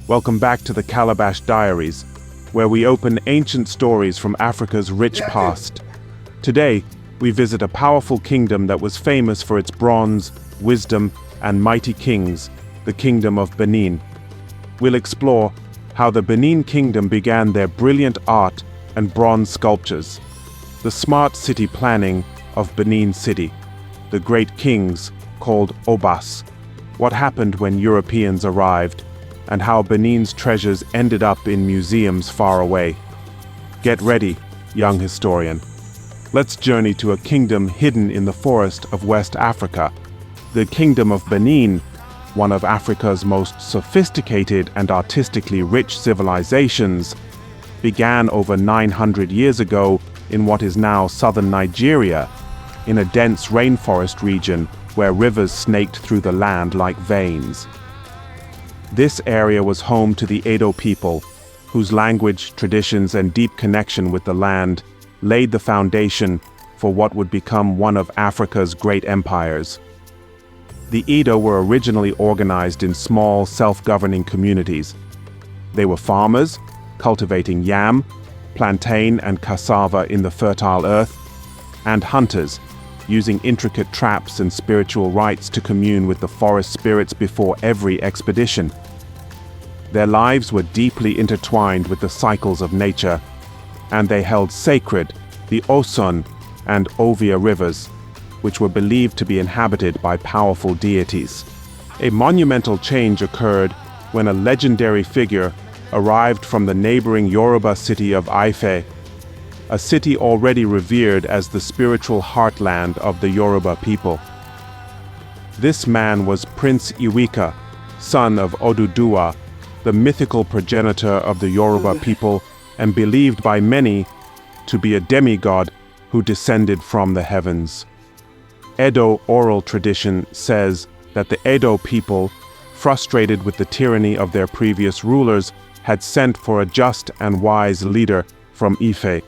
Welcome back to the Calabash Diaries, where we open ancient stories from Africa's rich past. Today, we visit a powerful kingdom that was famous for its bronze, wisdom, and mighty kings, the Kingdom of Benin. We'll explore how the Benin Kingdom began their brilliant art and bronze sculptures, the smart city planning of Benin City, the great kings called Obas, what happened when Europeans arrived, and how Benin's treasures ended up in museums far away. Get ready, young historian. Let's journey to a kingdom hidden in the forest of West Africa. The Kingdom of Benin, one of Africa's most sophisticated and artistically rich civilizations, began over 900 years ago in what is now southern Nigeria, in a dense rainforest region where rivers snaked through the land like veins. This area was home to the Edo people, whose language, traditions, and deep connection with the land laid the foundation for what would become one of Africa's great empires. The Edo were originally organized in small, self-governing communities. They were farmers, cultivating yam, plantain, and cassava in the fertile earth, and hunters, using intricate traps and spiritual rites to commune with the forest spirits before every expedition. Their lives were deeply intertwined with the cycles of nature, and they held sacred the Osun and Ovia rivers, which were believed to be inhabited by powerful deities. A monumental change occurred when a legendary figure arrived from the neighboring Yoruba city of Ife, a city already revered as the spiritual heartland of the Yoruba people. This man was Prince Iwika, son of Oduduwa, the mythical progenitor of the Yoruba people, and believed by many to be a demigod who descended from the heavens. Edo oral tradition says that the Edo people, frustrated with the tyranny of their previous rulers, had sent for a just and wise leader from Ife.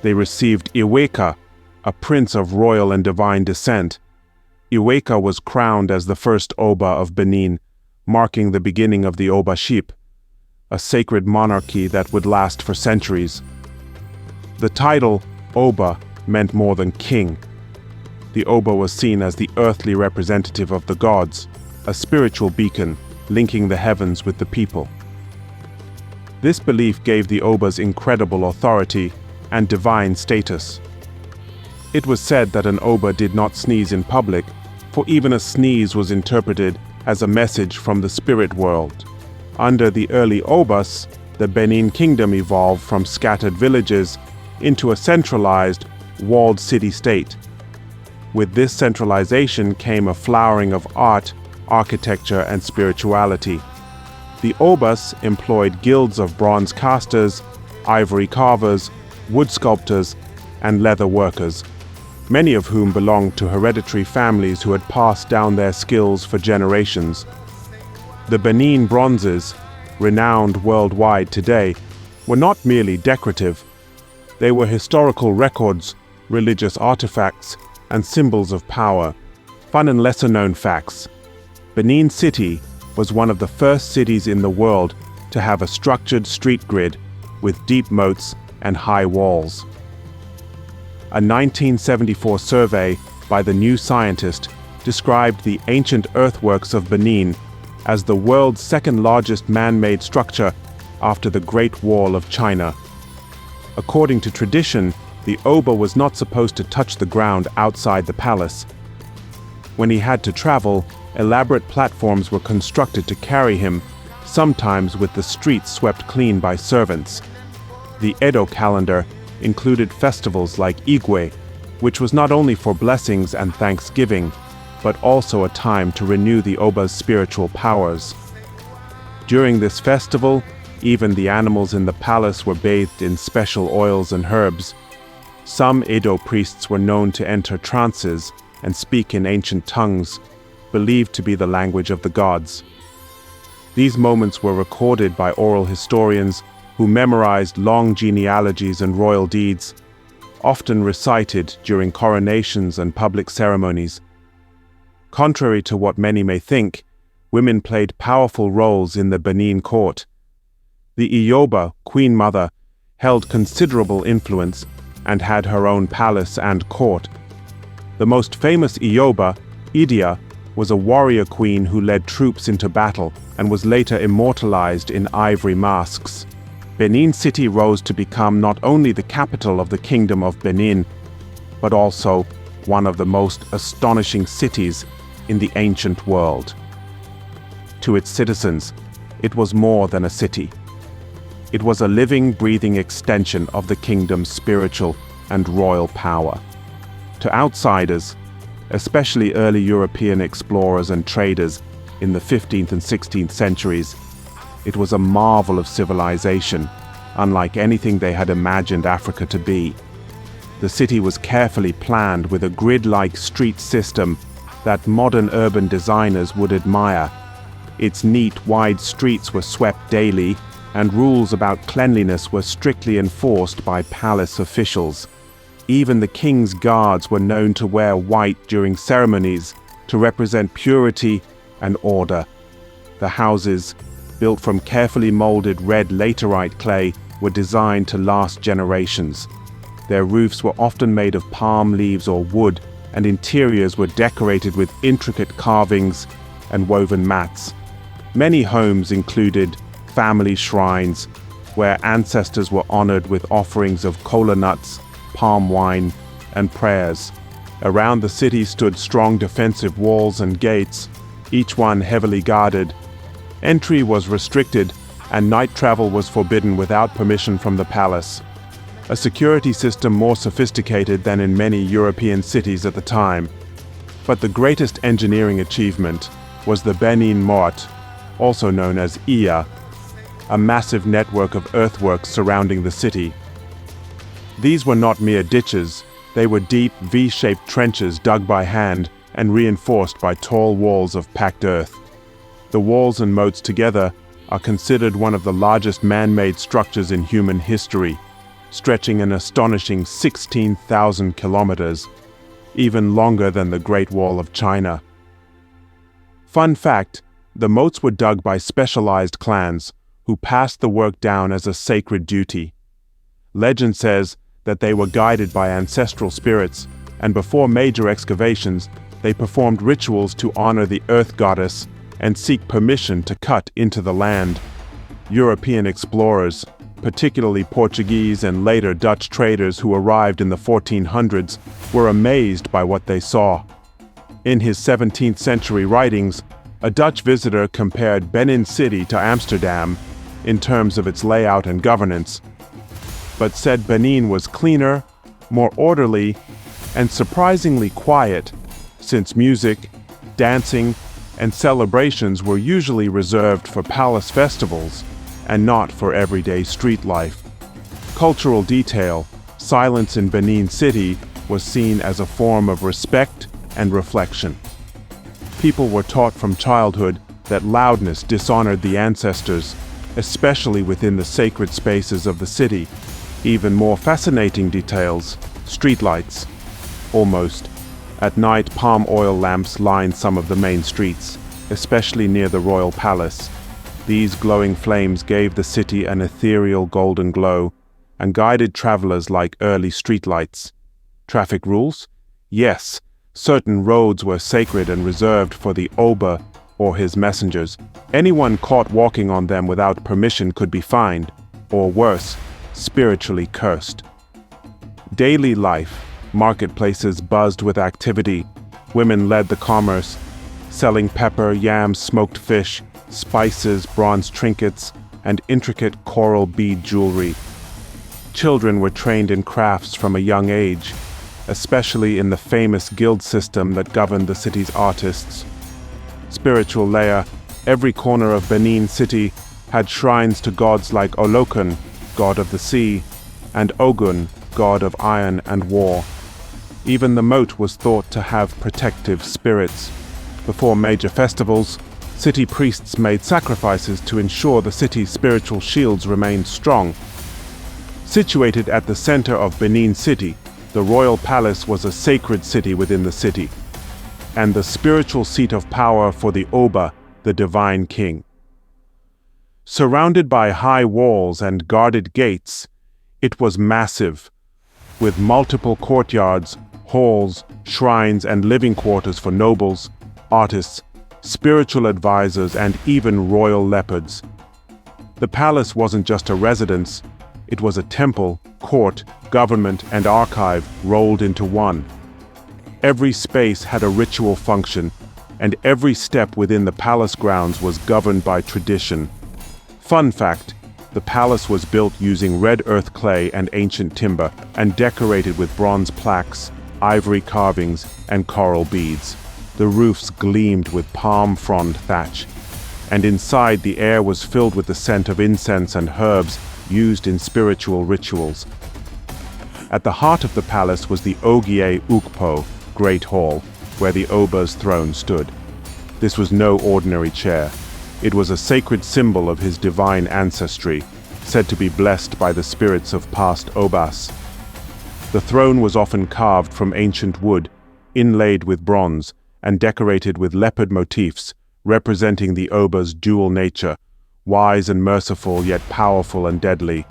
They received Iweka, a prince of royal and divine descent. Iweka was crowned as the first Oba of Benin, marking the beginning of the Obaship, a sacred monarchy that would last for centuries. The title Oba meant more than king. The Oba was seen as the earthly representative of the gods, a spiritual beacon linking the heavens with the people. This belief gave the Obas incredible authority and divine status. It was said that an Oba did not sneeze in public, for even a sneeze was interpreted as a message from the spirit world. Under the early Obas, the Benin Kingdom evolved from scattered villages into a centralized, walled city-state. With this centralization came a flowering of art, architecture, and spirituality. The Obas employed guilds of bronze casters, ivory carvers, wood sculptors, and leather workers, many of whom belonged to hereditary families who had passed down their skills for generations. The Benin bronzes, renowned worldwide today, were not merely decorative. They were historical records, religious artifacts, and symbols of power. Fun and lesser-known facts. Benin City was one of the first cities in the world to have a structured street grid with deep moats and high walls. A 1974 survey by the New Scientist described the ancient earthworks of Benin as the world's second-largest man-made structure after the Great Wall of China. According to tradition, the Oba was not supposed to touch the ground outside the palace. When he had to travel, elaborate platforms were constructed to carry him, sometimes with the streets swept clean by servants. The Edo calendar included festivals like Igwe, which was not only for blessings and thanksgiving, but also a time to renew the Oba's spiritual powers. During this festival, even the animals in the palace were bathed in special oils and herbs. Some Edo priests were known to enter trances and speak in ancient tongues, believed to be the language of the gods. These moments were recorded by oral historians who memorized long genealogies and royal deeds, often recited during coronations and public ceremonies. Contrary to what many may think, women played powerful roles in the Benin court. The Iyoba, Queen Mother, held considerable influence and had her own palace and court. The most famous Iyoba, Idia, was a warrior queen who led troops into battle and was later immortalized in ivory masks. Benin City rose to become not only the capital of the Kingdom of Benin, but also one of the most astonishing cities in the ancient world. To its citizens, it was more than a city. It was a living, breathing extension of the kingdom's spiritual and royal power. To outsiders, especially early European explorers and traders in the 15th and 16th centuries, it was a marvel of civilization, unlike anything they had imagined Africa to be. The city was carefully planned with a grid-like street system that modern urban designers would admire. Its neat, wide streets were swept daily, and rules about cleanliness were strictly enforced by palace officials. Even the king's guards were known to wear white during ceremonies to represent purity and order. The houses, built from carefully molded red laterite clay, were designed to last generations. Their roofs were often made of palm leaves or wood, and interiors were decorated with intricate carvings and woven mats. Many homes included family shrines, where ancestors were honored with offerings of kola nuts, palm wine, and prayers. Around the city stood strong defensive walls and gates, each one heavily guarded. Entry was restricted, and night travel was forbidden without permission from the palace. A security system more sophisticated than in many European cities at the time. But the greatest engineering achievement was the Benin Mort, also known as Iya, a massive network of earthworks surrounding the city. These were not mere ditches, they were deep, V-shaped trenches dug by hand and reinforced by tall walls of packed earth. The walls and moats together are considered one of the largest man-made structures in human history, stretching an astonishing 16,000 kilometers, even longer than the Great Wall of China. Fun fact, the moats were dug by specialized clans who passed the work down as a sacred duty. Legend says that they were guided by ancestral spirits, and before major excavations, they performed rituals to honor the earth goddess and seek permission to cut into the land. European explorers, particularly Portuguese and later Dutch traders who arrived in the 1400s, were amazed by what they saw. In his 17th century writings, a Dutch visitor compared Benin City to Amsterdam in terms of its layout and governance, but said Benin was cleaner, more orderly, and surprisingly quiet, since music, dancing, and celebrations were usually reserved for palace festivals and not for everyday street life. Cultural detail, silence in Benin City was seen as a form of respect and reflection. People were taught from childhood that loudness dishonored the ancestors, especially within the sacred spaces of the city. Even more fascinating details, streetlights. Almost. At night, palm oil lamps lined some of the main streets, especially near the royal palace. These glowing flames gave the city an ethereal golden glow and guided travelers like early streetlights. Traffic rules? Yes, certain roads were sacred and reserved for the Oba or his messengers. Anyone caught walking on them without permission could be fined, or worse, spiritually cursed. Daily life. Marketplaces buzzed with activity. Women led the commerce, selling pepper, yams, smoked fish, spices, bronze trinkets, and intricate coral bead jewelry. Children were trained in crafts from a young age, especially in the famous guild system that governed the city's artists. Spiritual layer. Every corner of Benin City had shrines to gods like Olokun, god of the sea, and Ogun, god of iron and war. Even the moat was thought to have protective spirits. Before major festivals, city priests made sacrifices to ensure the city's spiritual shields remained strong. Situated at the center of Benin City, the royal palace was a sacred city within the city, and the spiritual seat of power for the Oba the divine king. Surrounded by high walls and guarded gates, it was massive, with multiple courtyards, halls, shrines, and living quarters for nobles, artists, spiritual advisors, and even royal leopards. The palace wasn't just a residence, it was a temple, court, government, and archive rolled into one. Every space had a ritual function, and every step within the palace grounds was governed by tradition. Fun fact, the palace was built using red earth clay and ancient timber, and decorated with bronze plaques, ivory carvings, and coral beads. The roofs gleamed with palm frond thatch, and inside the air was filled with the scent of incense and herbs used in spiritual rituals. At the heart of the palace was the Ogie Ukpo, Great Hall, where the Oba's throne stood. This was no ordinary chair. It was a sacred symbol of his divine ancestry, said to be blessed by the spirits of past Obas. The throne was often carved from ancient wood, inlaid with bronze, and decorated with leopard motifs, representing the Oba's dual nature, wise and merciful, yet powerful and deadly.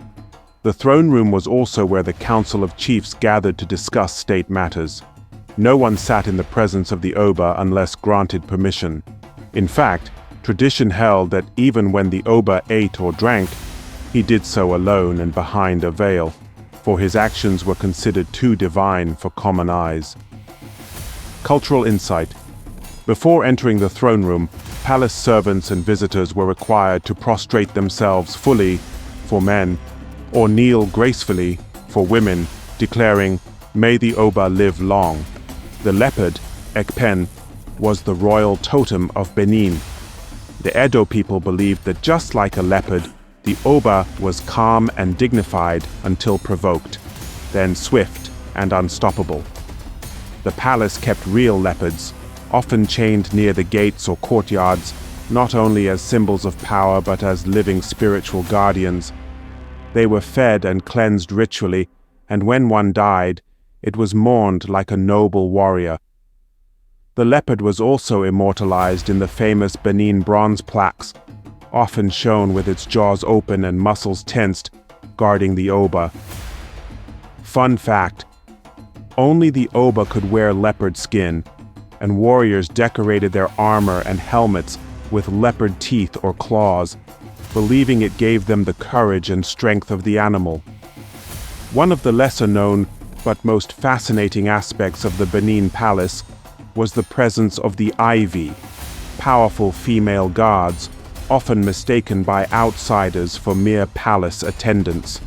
The throne room was also where the Council of Chiefs gathered to discuss state matters. No one sat in the presence of the Oba unless granted permission. In fact, tradition held that even when the Oba ate or drank, he did so alone and behind a veil, for his actions were considered too divine for common eyes. Cultural insight. Before entering the throne room, palace servants and visitors were required to prostrate themselves fully for men, or kneel gracefully for women, declaring, "May the Oba live long." The leopard, Ekpen, was the royal totem of Benin. The Edo people believed that just like a leopard, the Oba was calm and dignified until provoked, then swift and unstoppable. The palace kept real leopards, often chained near the gates or courtyards, not only as symbols of power but as living spiritual guardians. They were fed and cleansed ritually, and when one died, it was mourned like a noble warrior. The leopard was also immortalized in the famous Benin bronze plaques, often shown with its jaws open and muscles tensed, guarding the Oba. Fun fact, only the Oba could wear leopard skin, and warriors decorated their armor and helmets with leopard teeth or claws, believing it gave them the courage and strength of the animal. One of the lesser-known but most fascinating aspects of the Benin Palace was the presence of the Ivy, powerful female guards, often mistaken by outsiders for mere palace attendants.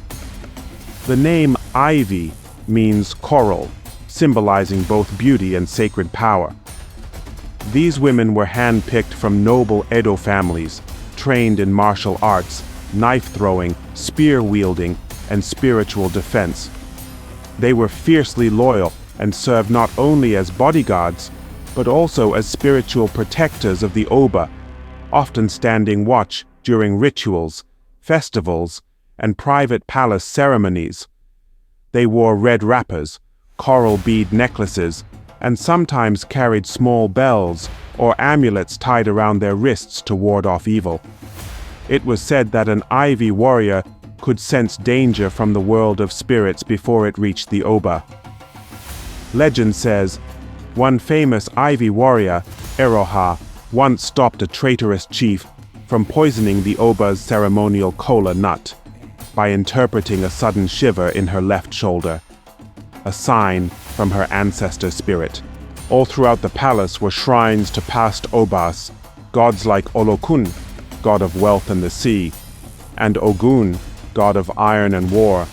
The name Ivy means coral, symbolizing both beauty and sacred power. These women were hand-picked from noble Edo families, trained in martial arts, knife-throwing, spear-wielding, and spiritual defense. They were fiercely loyal and served not only as bodyguards, but also as spiritual protectors of the Oba, often standing watch during rituals, festivals, and private palace ceremonies. They wore red wrappers, coral bead necklaces, and sometimes carried small bells or amulets tied around their wrists to ward off evil. It was said that an Ivy warrior could sense danger from the world of spirits before it reached the Oba. Legend says, one famous Ivy warrior, Eroha, once stopped a traitorous chief from poisoning the Oba's ceremonial kola nut by interpreting a sudden shiver in her left shoulder, a sign from her ancestor spirit. All throughout the palace were shrines to past Obas, gods like Olokun, god of wealth and the sea, and Ogun, god of iron and war,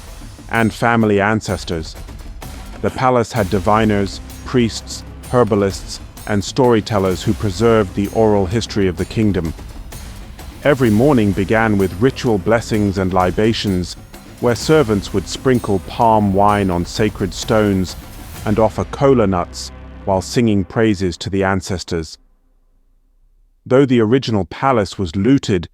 and family ancestors. The palace had diviners, priests, herbalists, and storytellers who preserved the oral history of the kingdom. Every morning began with ritual blessings and libations, where servants would sprinkle palm wine on sacred stones and offer kola nuts while singing praises to the ancestors. Though the original palace was looted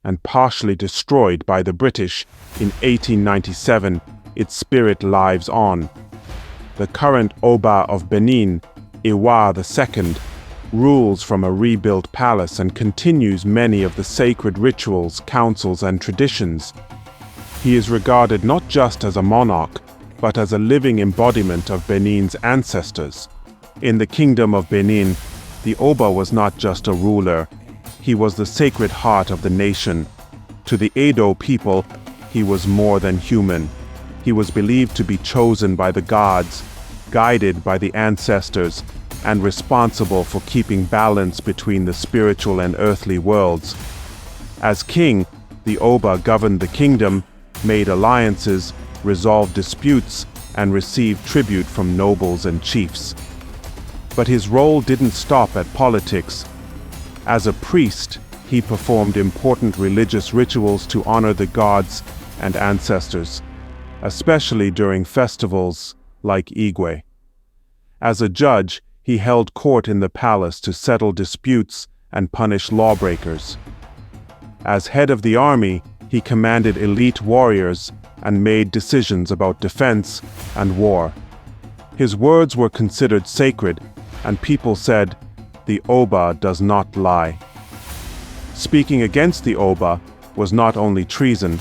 and partially destroyed by the British in 1897, its spirit lives on. The current Oba of Benin, Ewuare II, rules from a rebuilt palace and continues many of the sacred rituals, councils, and traditions. He is regarded not just as a monarch, but as a living embodiment of Benin's ancestors. In the Kingdom of Benin, the Oba was not just a ruler, he was the sacred heart of the nation. To the Edo people, he was more than human. He was believed to be chosen by the gods, guided by the ancestors, and responsible for keeping balance between the spiritual and earthly worlds. As king, the Oba governed the kingdom, made alliances, resolved disputes, and received tribute from nobles and chiefs. But his role didn't stop at politics. As a priest, he performed important religious rituals to honor the gods and ancestors, especially during festivals like Igwe. As a judge, he held court in the palace to settle disputes and punish lawbreakers. As head of the army, he commanded elite warriors and made decisions about defense and war. His words were considered sacred, and people said, "The Oba does not lie." Speaking against the Oba was not only treason,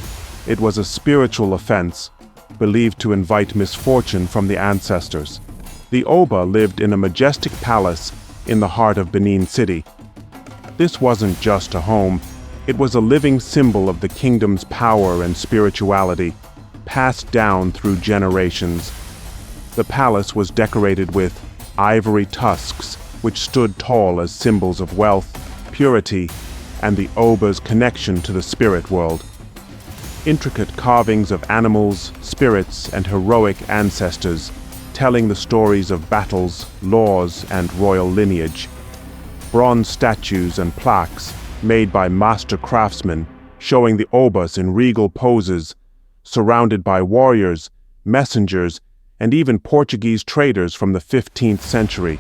it was a spiritual offense, believed to invite misfortune from the ancestors. The Oba lived in a majestic palace in the heart of Benin City. This wasn't just a home, it was a living symbol of the kingdom's power and spirituality, passed down through generations. The palace was decorated with ivory tusks, which stood tall as symbols of wealth, purity, and the Oba's connection to the spirit world. Intricate carvings of animals, spirits, and heroic ancestors, telling the stories of battles, laws, and royal lineage. Bronze statues and plaques, made by master craftsmen, showing the Obas in regal poses, surrounded by warriors, messengers, and even Portuguese traders from the 15th century.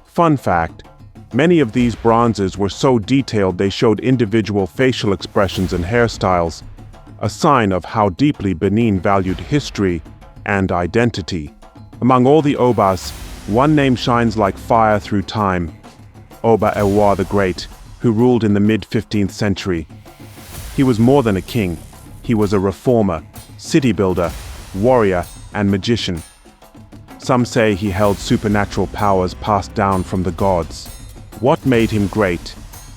Fun fact, many of these bronzes were so detailed they showed individual facial expressions and hairstyles, a sign of how deeply Benin valued history and identity. Among all the Obas, one name shines like fire through time: Oba Ewuare the Great, who ruled in the mid-15th century. He was more than a king. He was a reformer, city builder, warrior, and magician. Some say he held supernatural powers passed down from the gods. What made him great?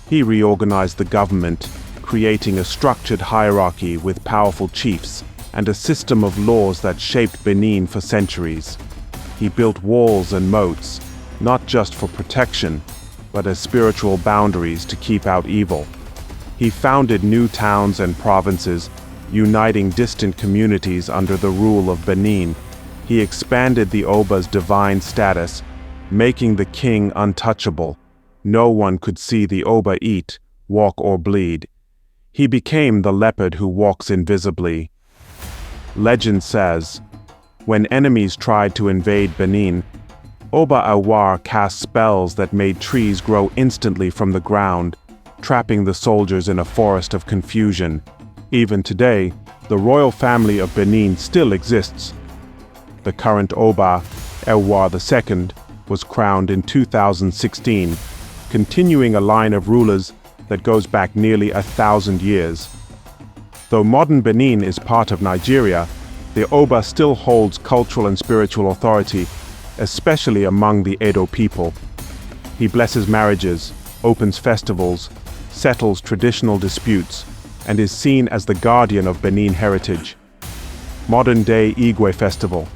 He reorganized the government, creating a structured hierarchy with powerful chiefs and a system of laws that shaped Benin for centuries. He built walls and moats, not just for protection, but as spiritual boundaries to keep out evil. He founded new towns and provinces, uniting distant communities under the rule of Benin. He expanded the Oba's divine status, making the king untouchable. No one could see the Oba eat, walk, or bleed. He became the leopard who walks invisibly. Legend says, when enemies tried to invade Benin, Oba Ewuare cast spells that made trees grow instantly from the ground, trapping the soldiers in a forest of confusion. Even today, the royal family of Benin still exists. The current Oba, Ewuare II, was crowned in 2016, continuing a line of rulers that goes back nearly 1,000 years. Though modern Benin is part of Nigeria, the Oba still holds cultural and spiritual authority, especially among the Edo people. He blesses marriages, opens festivals, settles traditional disputes, and is seen as the guardian of Benin heritage. Modern-day Igwe Festival.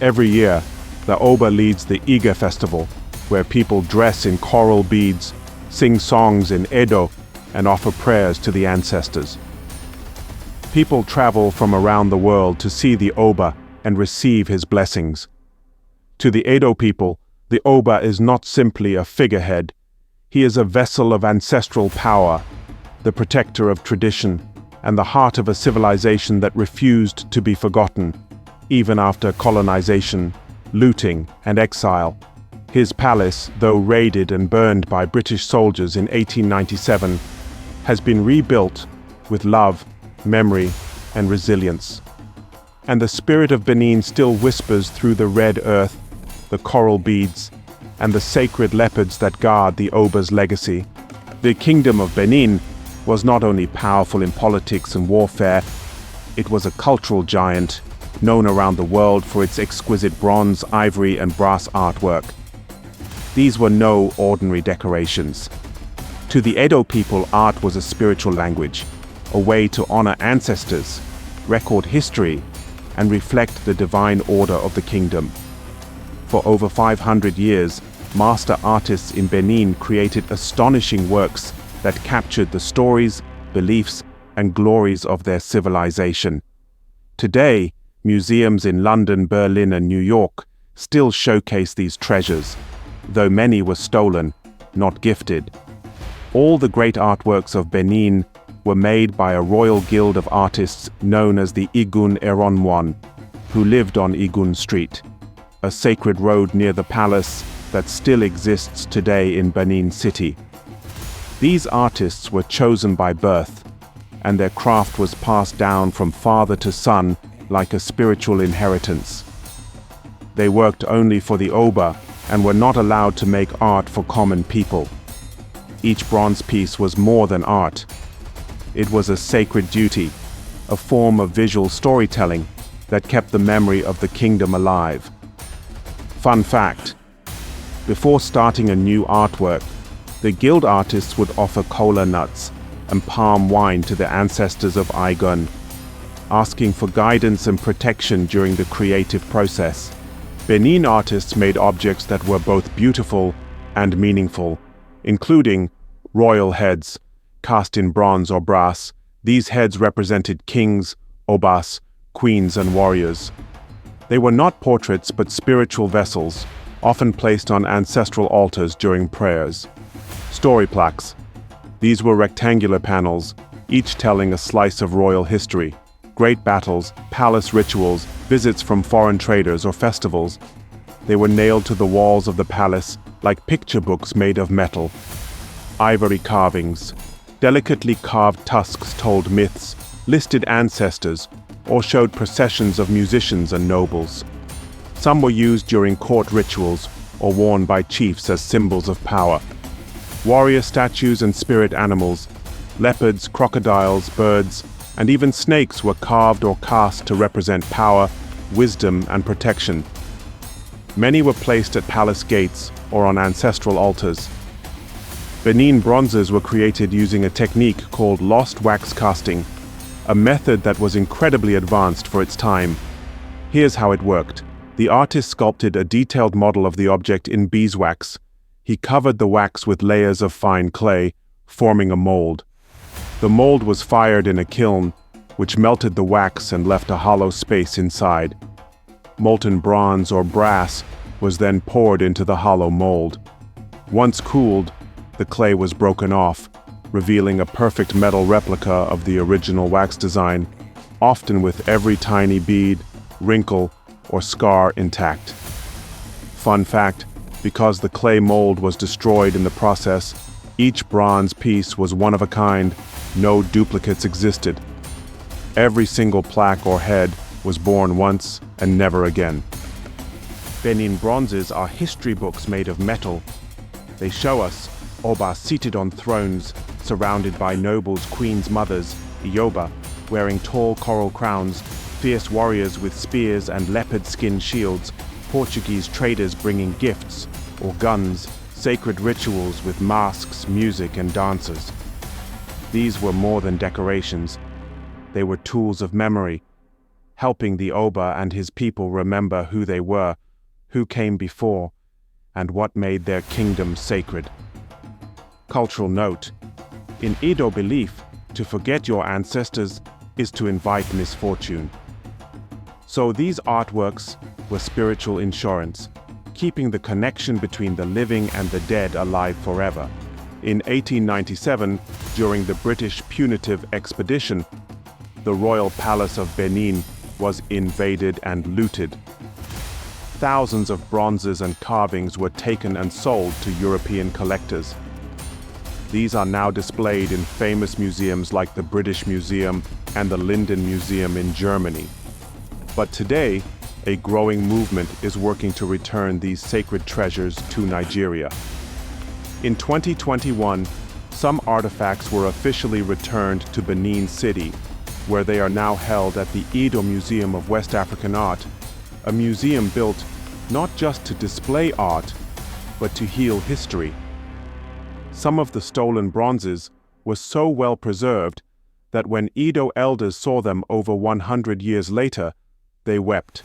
Every year, the Oba leads the Igwe Festival, where people dress in coral beads, sing songs in Edo, and offer prayers to the ancestors. People travel from around the world to see the Oba and receive his blessings. To the Edo people, the Oba is not simply a figurehead. He is a vessel of ancestral power, the protector of tradition, and the heart of a civilization that refused to be forgotten, even after colonization, looting, and exile. His palace, though raided and burned by British soldiers in 1897, has been rebuilt with love, memory, and resilience. And the spirit of Benin still whispers through the red earth, the coral beads, and the sacred leopards that guard the Oba's legacy. The Kingdom of Benin was not only powerful in politics and warfare, it was a cultural giant, known around the world for its exquisite bronze, ivory, and brass artwork. These were no ordinary decorations. To the Edo people, art was a spiritual language, a way to honor ancestors, record history, and reflect the divine order of the kingdom. For over 500 years, master artists in Benin created astonishing works that captured the stories, beliefs, and glories of their civilization. Today, museums in London, Berlin, and New York still showcase these treasures, though many were stolen, not gifted. All the great artworks of Benin were made by a royal guild of artists known as the Oba Ovonramwen, who lived on Igun Street, a sacred road near the palace that still exists today in Benin City. These artists were chosen by birth, and their craft was passed down from father to son like a spiritual inheritance. They worked only for the Oba and were not allowed to make art for common people. Each bronze piece was more than art. It was a sacred duty, a form of visual storytelling that kept the memory of the kingdom alive. Fun fact: before starting a new artwork, the guild artists would offer kola nuts and palm wine to the ancestors of Igun, asking for guidance and protection during the creative process. Benin artists made objects that were both beautiful and meaningful, including royal heads, cast in bronze or brass. These heads represented kings, Obas, queens, and warriors. They were not portraits but spiritual vessels, often placed on ancestral altars during prayers. Story plaques. These were rectangular panels, each telling a slice of royal history. Great battles, palace rituals, visits from foreign traders or festivals. They were nailed to the walls of the palace like picture books made of metal. Ivory carvings. Delicately carved tusks told myths, listed ancestors, or showed processions of musicians and nobles. Some were used during court rituals or worn by chiefs as symbols of power. Warrior statues and spirit animals, leopards, crocodiles, birds, and even snakes were carved or cast to represent power, wisdom, and protection. Many were placed at palace gates or on ancestral altars. Benin bronzes were created using a technique called lost wax casting, a method that was incredibly advanced for its time. Here's how it worked. The artist sculpted a detailed model of the object in beeswax. He covered the wax with layers of fine clay, forming a mold. The mold was fired in a kiln, which melted the wax and left a hollow space inside. Molten bronze or brass was then poured into the hollow mold. Once cooled, the clay was broken off, revealing a perfect metal replica of the original wax design, often with every tiny bead, wrinkle, or scar intact. Fun fact: because the clay mold was destroyed in the process, each bronze piece was one of a kind. No duplicates existed. Every single plaque or head was born once and never again. Benin bronzes are history books made of metal. They show us Obas seated on thrones, surrounded by nobles, queens, mothers, Yoba, wearing tall coral crowns, fierce warriors with spears and leopard skin shields, Portuguese traders bringing gifts or guns, sacred rituals with masks, music, and dancers. These were more than decorations. They were tools of memory, helping the Oba and his people remember who they were, who came before, and what made their kingdom sacred. Cultural note: in Edo belief, to forget your ancestors is to invite misfortune. So these artworks were spiritual insurance, keeping the connection between the living and the dead alive forever. In 1897, during the British punitive expedition, the royal palace of Benin was invaded and looted. Thousands of bronzes and carvings were taken and sold to European collectors. These are now displayed in famous museums like the British Museum and the Linden Museum in Germany. But today, a growing movement is working to return these sacred treasures to Nigeria. In 2021, some artifacts were officially returned to Benin City, where they are now held at the Edo Museum of West African Art, a museum built not just to display art, but to heal history. Some of the stolen bronzes were so well preserved that when Edo elders saw them over 100 years later, they wept.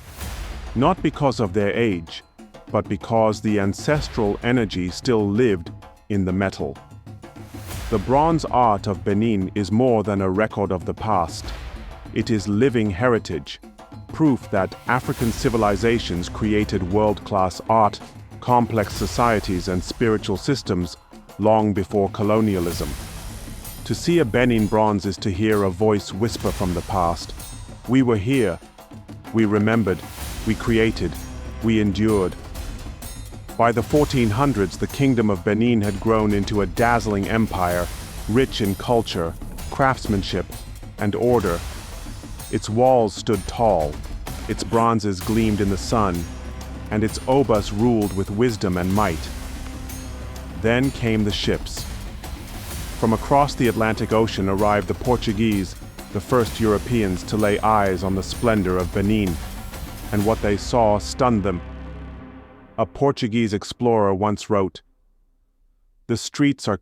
Not because of their age, but because the ancestral energy still lived in the metal. The bronze art of Benin is more than a record of the past. It is living heritage, proof that African civilizations created world-class art, complex societies, and spiritual systems long before colonialism. To see a Benin bronze is to hear a voice whisper from the past. We were here. We remembered. We created. We endured. By the 1400s, the Kingdom of Benin had grown into a dazzling empire, rich in culture, craftsmanship, and order. Its walls stood tall, its bronzes gleamed in the sun, and its Obas ruled with wisdom and might. Then came the ships. From across the Atlantic Ocean arrived the Portuguese, the first Europeans to lay eyes on the splendor of Benin, and what they saw stunned them. A Portuguese explorer once wrote, "The streets are